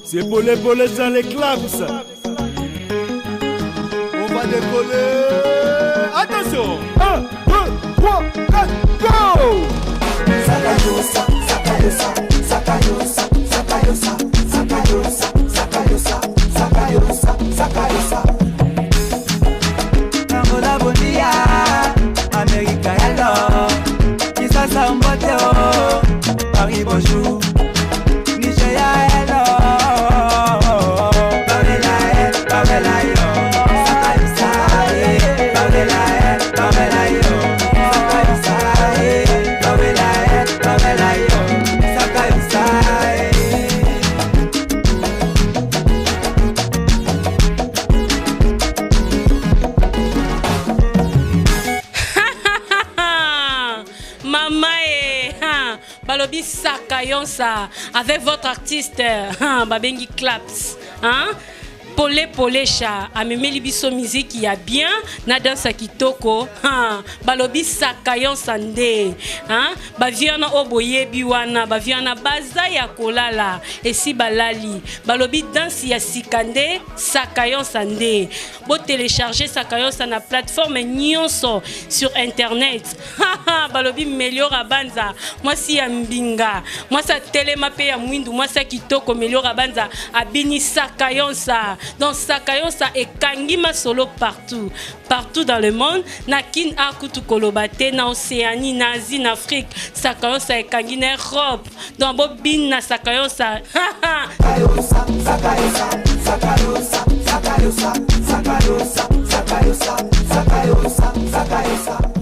C'est pour les dans les claps. On va décoller. Attention. 1, 2, 3, 4, go. Sakayosa, Sakayosa, Sakayosa, Sakayosa, Sakayosa, Sakayosa, Sakayosa, Sakayosa. Angola bondia, America hello, Kisasa mboteo, Paris bonjour, Nigeria hello, Babela Babela yo, Sakayosa, Babela Babela yo, Sakayosa, Babela Babela yo, Sakayosa. Balobi Sakayosa avec votre artiste Babengi Claps Polé cha amemeli biso musique ya bien na dansa kitoko balobi Sakayosa nde baviana oboyebi wana baviana baza ya kolala esi balali balobi danse ya sikande Sakayosa nde bo télécharger Sakayosa na plateforme nyonso sur internet balobi Meliora Banza mwasi ya mbinga mwasa telema pe ya mwindu mwasa kitoko Meliora Banza abini Sakayosa. Donc Sakayosa est kangima solo partout dans le monde. Nakin akutu kolobate na Océanie, na Asie, na Afrique. Sakayosa est kangina Europe. Donc bobin na Sakayosa. Sakayosa, Sakayosa, Sakayosa, Sakayosa, Sakayosa, Sakayosa, Sakayosa, Sakayosa.